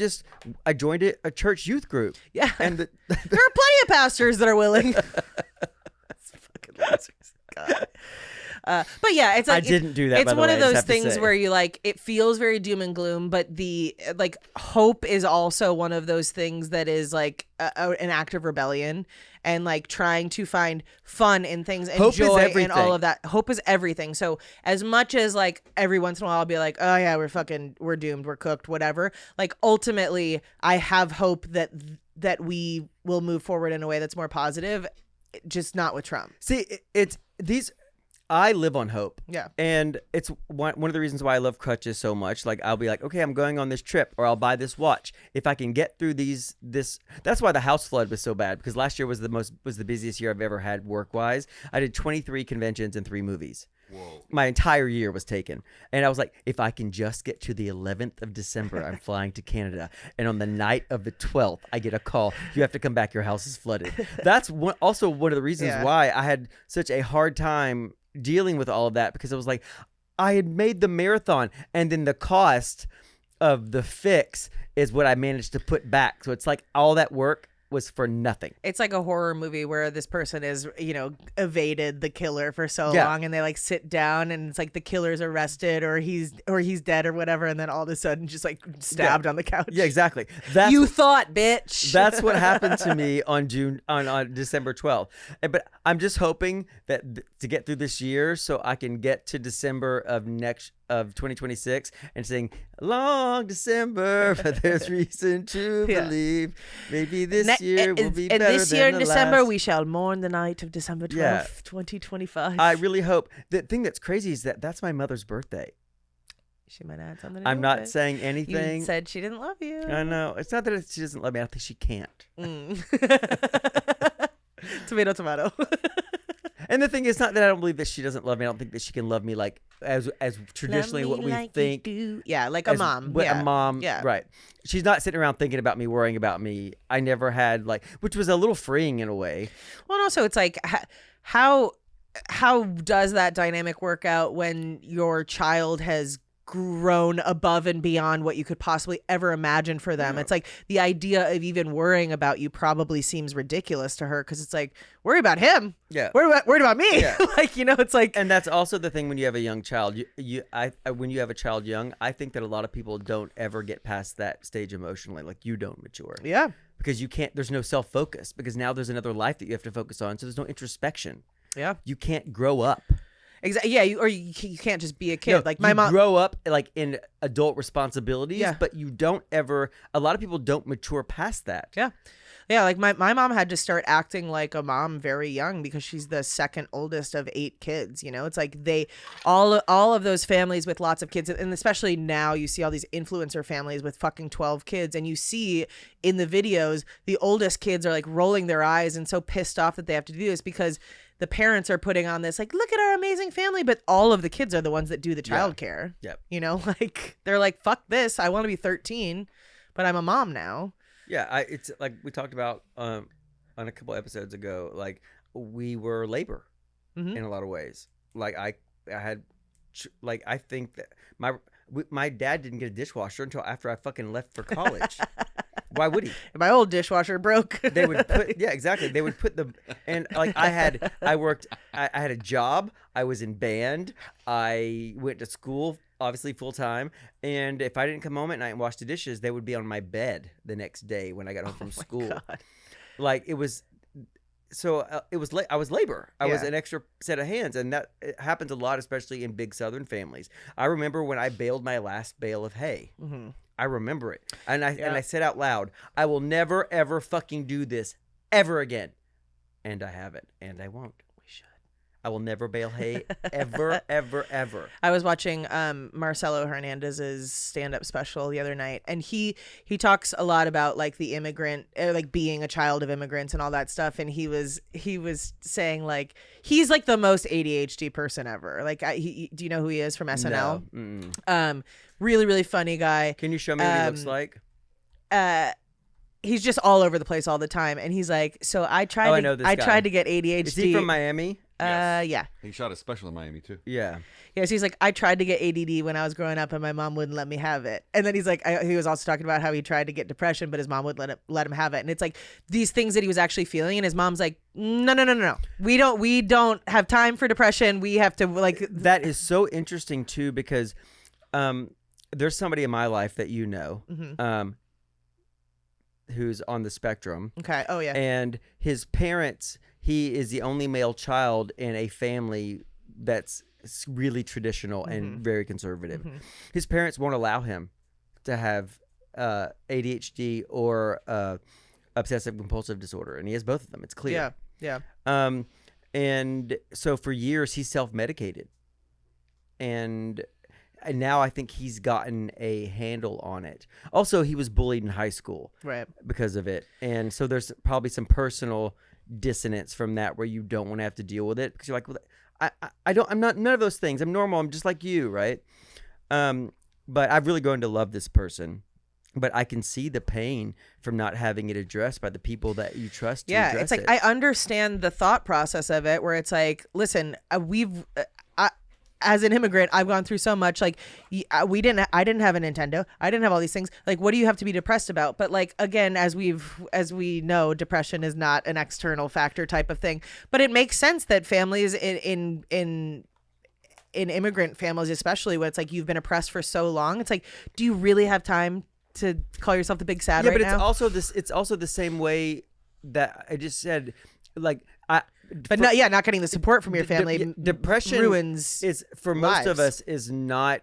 joined a church youth group. Yeah. And There are plenty of pastors that are willing. That's fucking losers. God. But yeah, it's like I didn't do that, It's by the one way, of I just those have to things say. where you like it feels very doom and gloom, but the like hope is also one of those things that is like an act of rebellion and like trying to find fun in things and Hope is joy and everything. all of that. Hope is everything. So as much as like every once in a while I'll be like, oh yeah, we're doomed, we're cooked, whatever. Like ultimately, I have hope that we will move forward in a way that's more positive, just not with Trump. see, it's these. I live on hope. Yeah. And it's one of the reasons why I love crutches so much. Like, I'll be like, okay, I'm going on this trip, or I'll buy this watch. If I can get through that's why the house flood was so bad, because last year was the busiest year I've ever had work-wise. I did 23 conventions and 3 movies. Whoa. My entire year was taken. And I was like, if I can just get to the 11th of December, I'm flying to Canada. And on the night of the 12th, I get a call. You have to come back. Your house is flooded. That's also one of the reasons Yeah. why I had such a hard time dealing with all of that, because it was like I had made the marathon, and then the cost of the fix is what I managed to put back. So it's like all that work was for nothing. It's like a horror movie where this person is, evaded the killer for so Yeah. long, and they like sit down, and it's like the killer's arrested or he's dead or whatever, and then all of a sudden just like stabbed on the couch. Yeah, exactly. That's You thought, bitch. That's what happened to me on December 12th. But I'm just hoping that to get through this year, so I can get to December of 2026 and sing "Long December," but there's reason to Yeah. believe maybe this year will be better and this year than in the December, last. we shall mourn the night of December 12th, Yeah. 2025. I really hope. The thing that's crazy is that that's my mother's birthday. She might add something to I'm do not with it. saying You anything. said she didn't love you. I know. It's not that she doesn't love me. I don't think she can't. Tomato, tomato. And the thing is not that I don't believe that she doesn't love me. I don't think that she can love me like as traditionally what we think. Yeah, like a as mom. what Yeah. a mom, Yeah. right. She's not sitting around thinking about me, worrying about me. I never had which was a little freeing in a way. Well, and also it's like how does that dynamic work out when your child has grown above and beyond what you could possibly ever imagine for them? It's like the idea of even worrying about you probably seems ridiculous to her, because it's like, worry about him. Yeah. Worried about me. Yeah. It's like, And that's also the thing when you have a young child. When you have a child young, I think that a lot of people don't ever get past that stage emotionally. Like, you don't mature. yeah. Because you can't. There's no self-focus. Because now there's another life that you have to focus on. So there's no introspection. Yeah. You can't grow up. Exactly. Yeah. You can't just be a kid. No, like my you mom. grow up in adult responsibilities, Yeah. but you don't ever. A lot of people don't mature past that. Yeah. Yeah, like my mom had to start acting like a mom very young because she's the second oldest of 8 kids. It's like all of those families with lots of kids, and especially now you see all these influencer families with fucking 12 kids, and you see in the videos the oldest kids are like rolling their eyes and so pissed off that they have to do this because the parents are putting on this like, look at our amazing family, but all of the kids are the ones that do the childcare. Yep. Like they're like, fuck this, I want to be 13, but I'm a mom now. Yeah, it's like we talked about on a couple episodes ago. Like, we were labor Mhm. in a lot of ways. Like I had, I think that my dad didn't get a dishwasher until after I fucking left for college. Why would he? My old dishwasher broke. They would put exactly. They would put I had a job. I was in band. I went to school, obviously full time. And if I didn't come home at night and wash the dishes, they would be on my bed the next day when I got home from school. God. Like, it was. So it was. I was labor. I was Yeah. an extra set of hands, and that it happens a lot, especially in big Southern families. I remember when I baled my last bale of hay. Mm-hmm. I remember it, and I said out loud, "I will never ever fucking do this ever again," and I haven't, and I won't. We should. I will never bale hay ever, ever, ever. I was watching Marcelo Hernandez's stand-up special the other night, and he talks a lot about like the immigrant, like being a child of immigrants and all that stuff. And he was saying like he's like the most ADHD person ever. Like, do you know who he is from SNL? No. Mm-mm. Really, really funny guy. Can you show me what he looks like? He's just all over the place all the time, and he's like, so I tried. I know this guy. tried to get ADHD. Is he from Miami? Yeah. He shot a special in Miami too. Yeah. Yes, he's like, I tried to get ADD when I was growing up, and my mom wouldn't let me have it. And then he's like, he was also talking about how he tried to get depression, but his mom wouldn't let him have it. And it's like these things that he was actually feeling, and his mom's like, no, we don't have time for depression. We have to like. That is so interesting too, because there's somebody in my life that you know, who's on the spectrum. Okay. Oh yeah. And his parents, he is the only male child in a family that's really traditional and very conservative. His parents won't allow him to have ADHD or obsessive compulsive disorder, and he has both of them. It's clear. Yeah. And so for years he self-medicated, and now I think he's gotten a handle on it. Also, he was bullied in high school, Right. because of it, and so there's probably some personal dissonance from that where you don't want to have to deal with it because you're like, well, I'm not none of those things. I'm normal. I'm just like you, right? But I've really grown to love this person. But I can see the pain from not having it addressed by the people that you trust. To address It's like it. I understand the thought process of it, where it's like, listen, as an immigrant, I've gone through so much. Like I didn't have a Nintendo. I didn't have all these things. Like, what do you have to be depressed about? But like, again, as we know, depression is not an external factor type of thing. But it makes sense that families in immigrant families, especially when it's like you've been oppressed for so long, it's like, do you really have time to call yourself the big sad right now? Yeah, but it's also the same way that I just said, like not getting the support from your family. Depression ruins is for most of lives. us is not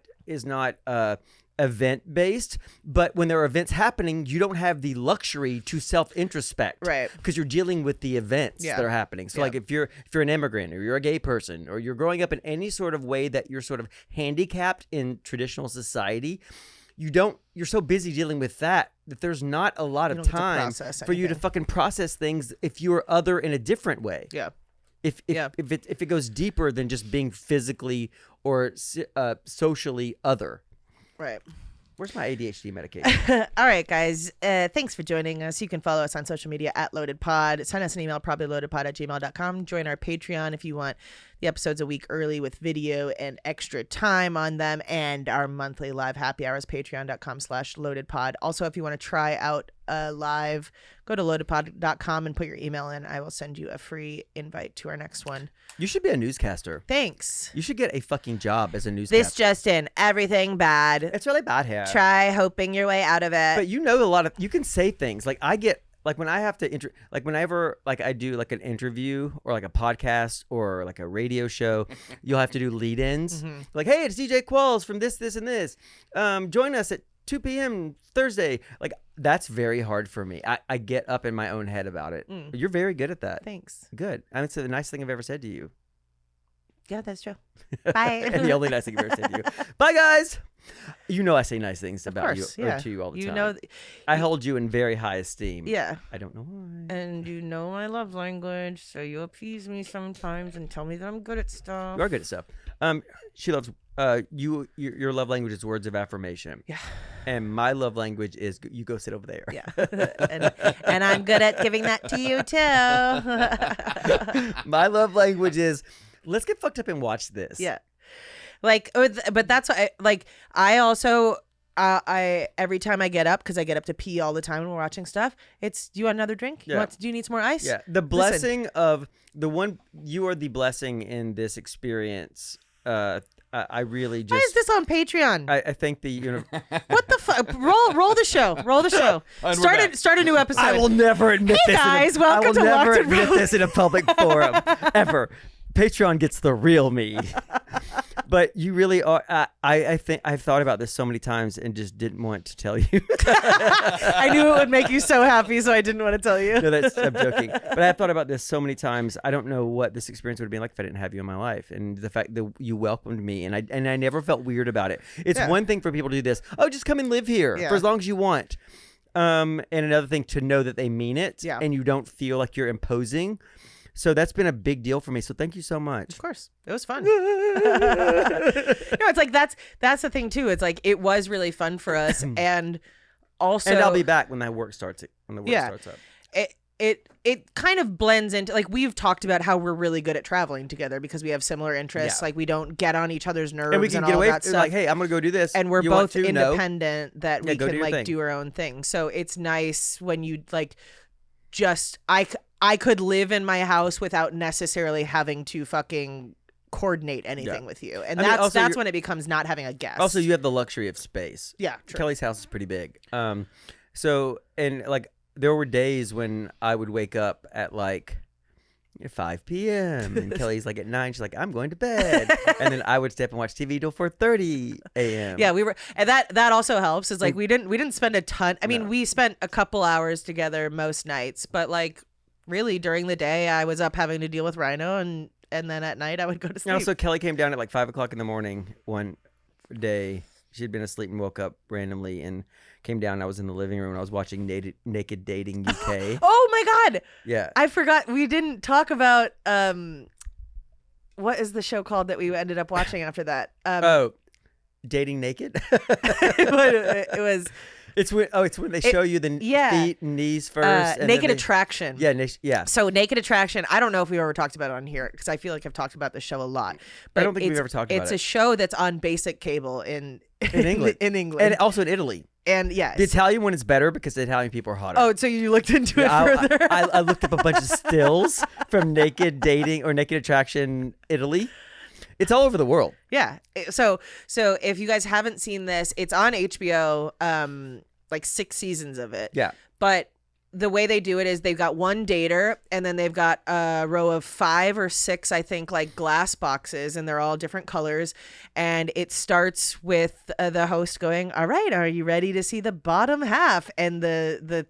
event based, but when there are events happening, you don't have the luxury to self introspect, right? Because you're dealing with the events that are happening. So like if you're an immigrant or you're a gay person or you're growing up in any sort of way that you're sort of handicapped in traditional society, you're so busy dealing with that there's not a lot of time for you to fucking process things if you're other in a different way. Yeah. If it goes deeper than just being physically or socially other. Right. Where's my ADHD medication? All right, guys. Thanks for joining us. You can follow us on social media at LoadedPod. Send us an email, probablyloadedpod@gmail.com. Join our Patreon if you want the episodes a week early with video and extra time on them, and our monthly live happy hours, patreon.com/loadedpod. Also, if you want to try out live, go to loadedpod.com and put your email in. I will send you a free invite to our next one. You should be a newscaster. Thanks. You should get a fucking job as a newscaster. This just in, everything bad. It's really bad here. Try hoping your way out of it. But you can say things. Like I get, like when I have to, whenever like I do like an interview or like a podcast or like a radio show, you'll have to do lead-ins. Mm-hmm. Like, hey, it's DJ Qualls from this, and this. Join us at 2 p.m. Thursday. Like, that's very hard for me. I get up in my own head about it. You're very good at that. Thanks. Good. I mean, it's the nicest thing I've ever said to you. Yeah, that's true. Bye. And the only nice thing I've ever said to you. Bye, guys. You know I say nice things about you or to you all the time. I hold you in very high esteem. Yeah. I don't know why. And you know my love language, so you appease me sometimes and tell me that I'm good at stuff. You are good at stuff. She loves your love language is words of affirmation. Yeah. And my love language is you go sit over there. Yeah. and I'm good at giving that to you too. My love language is let's get fucked up and watch this. Yeah. Like, but that's why, I also, every time I get up, because I get up to pee all the time when we're watching stuff, it's, do you want another drink? Yeah. Do you need some more ice? Yeah. The blessing of you are the blessing in this experience. I really just. Why is this on Patreon? I think What the fuck? Roll the show. Roll the show. Start a new episode. I will never admit this. Hey guys, welcome to I will never Locked and admit this in a public forum ever. Patreon gets the real me. But you really are. I think I've thought about this so many times and just didn't want to tell you. I knew it would make you so happy, so I didn't want to tell you. No, I'm joking. But I've thought about this so many times. I don't know what this experience would have been like if I didn't have you in my life. And the fact that you welcomed me and I never felt weird about it. It's one thing for people to do this. Oh, just come and live here for as long as you want. And another thing to know that they mean it and you don't feel like you're imposing. So that's been a big deal for me. So thank you so much. Of course. It was fun. It's like that's the thing too. It's like it was really fun for us and also I'll be back when that work starts starts up. It kind of blends into like we've talked about how we're really good at traveling together because we have similar interests. Like we don't get on each other's nerves and we can get away that stuff. Like, hey, I'm gonna go do this. And we're you both want to? independent that we can like thing. do our own thing. So it's nice when you like just I could live in my house without necessarily having to fucking coordinate anything with you. And that's when it becomes not having a guest. Also, you have the luxury of space. Yeah, true. Kelly's house is pretty big. So, and like there were days when I would wake up at like 5 p.m. and Kelly's like at 9. She's like, I'm going to bed. And then I would stay up and watch TV till 4:30 a.m. Yeah, we were, and that also helps. Is like we didn't spend a ton. I mean, we spent a couple hours together most nights, but like really during the day, I was up having to deal with Rhino, and then at night I would go to sleep. And also, Kelly came down at like 5 o'clock in the morning one day. She had been asleep and woke up randomly and came down. I was in the living room and I was watching Naked Dating UK. Oh my God. Yeah. I forgot. We didn't talk about, what is the show called that we ended up watching after that? Dating Naked? It was, It's when they show you the feet and knees first. And Naked then Attraction. Yeah. So Naked Attraction, I don't know if we've ever talked about it on here because I feel like I've talked about the show a lot. But I don't think we've ever talked about It's it. a show that's on basic cable in England. in England. And also in Italy. And yes. The Italian one is better because the Italian people are hotter. Oh, so you looked into it Yeah, further? I looked up a bunch of stills from Naked Dating or Naked Attraction Italy. It's all over the world. Yeah. So if you guys haven't seen this, it's on HBO, like 6 seasons of it. Yeah. But the way they do it is they've got one dater and then they've got a row of 5 or 6, I think, like glass boxes, and they're all different colors. And it starts with the host going, "All right, are you ready to see the bottom half?" And the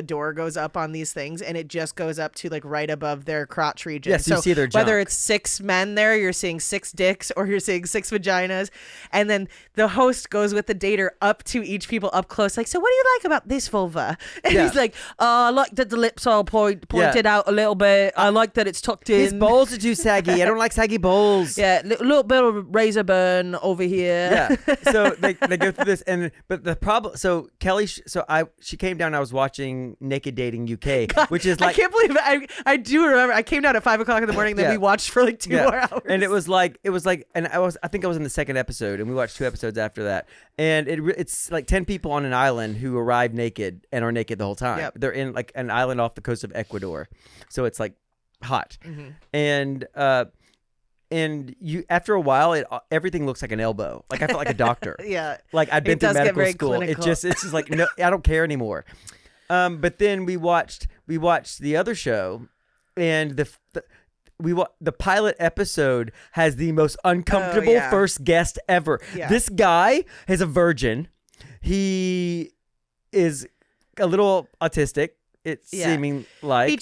door goes up on these things, and it just goes up to like right above their crotch region. Yes, you see their whether junk. it's 6 men there, you're seeing 6 dicks, or you're seeing 6 vaginas. And then the host goes with the dater up to each people up close, like, "So what do you like about this vulva?" And Yeah. he's like, "Oh, I like that the lips are pointed out a little bit. I like that it's tucked in. His balls are too saggy. I don't like saggy balls. Yeah, little bit of razor burn over here." Yeah. So they go through this, but the problem. So Kelly, she came down. I was watching Naked Dating UK, which is like I can't believe it. I do remember. I came down at 5 o'clock in the morning. Then Yeah. we watched for like 2 more hours. And it was like, and I think I was in the second episode, and we watched 2 episodes after that. And it's like 10 people on an island who arrive naked and are naked the whole time. Yep. They're in like an island off the coast of Ecuador, so it's like hot. Mm-hmm. And you after a while, everything looks like an elbow. Like I felt like a doctor. Yeah. Like I've been It through does get medical very school. clinical. It's just like no, I don't care anymore. But then we watched the other show, and the pilot episode has the most uncomfortable yeah. first guest ever. Yeah. This guy is a virgin. He is a little autistic. It's Yeah. seeming like He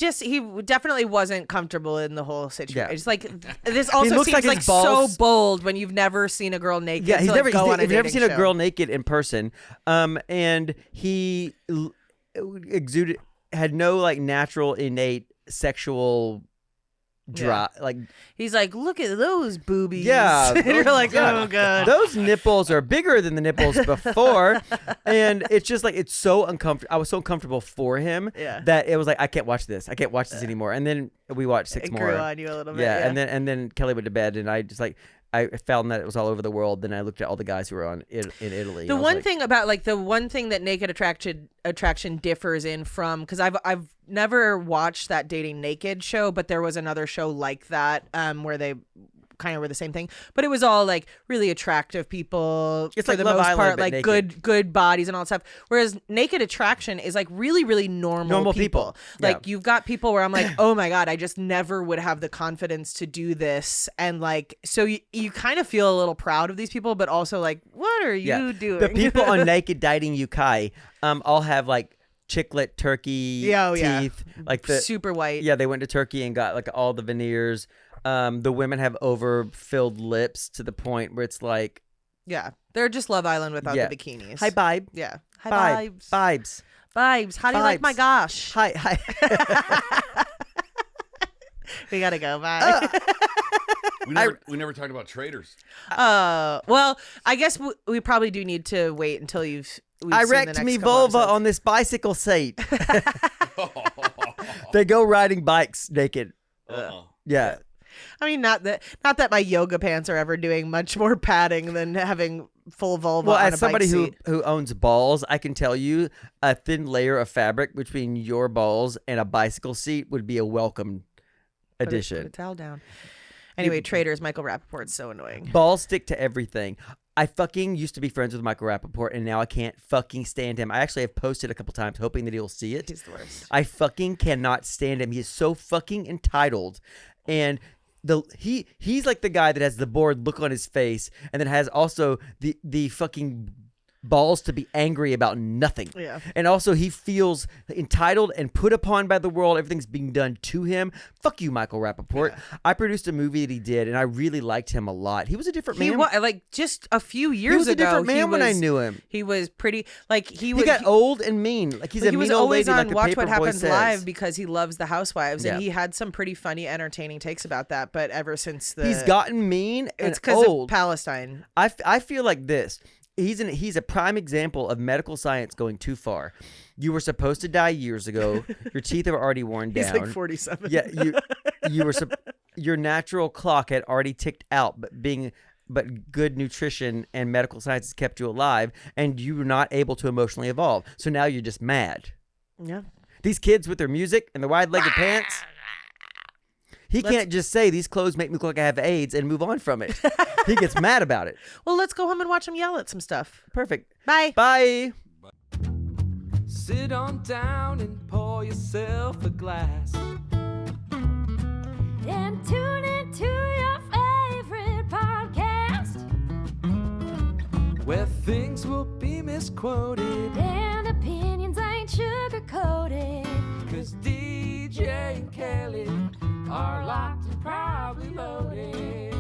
definitely wasn't comfortable in the whole situation. Yeah. It's like this also looks seems like his like so balls- bold when you've never seen a girl naked. yeah. He's to, never like, go on a you've never dating seen a show. girl naked in person. And he exuded had no like natural innate sexual drive. Like He's like, "Look at those boobies." yeah, And you're like, God. "Oh god." Those nipples are bigger than the nipples before, and it's just like it's so uncomfortable. I was so uncomfortable for him Yeah. that it was like I can't watch this. I can't watch this anymore. And then we watched 6 It more. grew on you a little bit. Yeah, and then Kelly went to bed, and I just like I found that it was all over the world. Then I looked at all the guys who were in Italy. The and I was one like, thing about like the one thing that Naked Attraction differs in from, because I've never watched that Dating Naked show, but there was another show like that where they kind of were the same thing, but it was all like really attractive people. It's for like the Love most Island, part, but like naked. good bodies and all that stuff. Whereas Naked Attraction is like really normal people. Like Yeah. you've got people where I'm like, oh my god, I just never would have the confidence to do this, and like so you kind of feel a little proud of these people, but also like, what are you doing? The people on Naked Dating UK all have like chiclet turkey Yeah, oh, yeah. teeth, like the super white. Yeah, they went to Turkey and got like all the veneers. The women have overfilled lips to the point where it's like, Yeah, they're just Love Island without Yeah. the bikinis. hi, vibe. Yeah. Hi, Vibes. vibes. Vibes. Vibes. How do you like my Vibes. gosh? Hi. We gotta go. Bye. We never talked about traders. Well, I guess we probably do need to wait until we've I seen the wrecked next me couple vulva episodes. on this bicycle seat. They go riding bikes naked. Yeah. I mean, not that my yoga pants are ever doing much more padding than having full vulva Well, on as a somebody bike seat. who owns balls, I can tell you a thin layer of fabric between your balls and a bicycle seat would be a welcome Put addition. a towel down. Anyway, traders, Michael Rappaport's so annoying. Balls stick to everything. I fucking used to be friends with Michael Rappaport, and now I can't fucking stand him. I actually have posted a couple times hoping that he'll see it. He's the worst. I fucking cannot stand him. He is so fucking entitled, and he's like the guy that has the bored look on his face, and then has also the fucking balls to be angry about nothing. Yeah. And also he feels entitled and put upon by the world. Everything's being done to him. Fuck you, Michael Rappaport. Yeah. I produced a movie that he did, and I really liked him a lot. He was a different man. Like just a few years ago. He was a different man when I knew him. He was pretty like he got old and mean. Like he's a he was mean old always lady. on Like Watch the What Paperboy Happens says. Live because he loves the housewives, and Yeah. he had some pretty funny, entertaining takes about that. But ever since He's gotten mean and it's because old. of Palestine. I feel like this. he's a prime example of medical science going too far. You were supposed to die years ago. Your teeth are already worn down. He's like 47. Yeah, you were your natural clock had already ticked out, but good nutrition and medical science has kept you alive, and you were not able to emotionally evolve. So now you're just mad. Yeah. These kids with their music and their wide-legged pants. He can't just say these clothes make me look like I have AIDS and move on from it. He gets mad about it. Well, let's go home and watch him yell at some stuff. Perfect. Bye. Bye. Sit on down and pour yourself a glass. And tune into your favorite podcast. Where things will be misquoted. And opinions ain't sugar-coated. 'Cause DJ and Kelly are locked and probably loaded.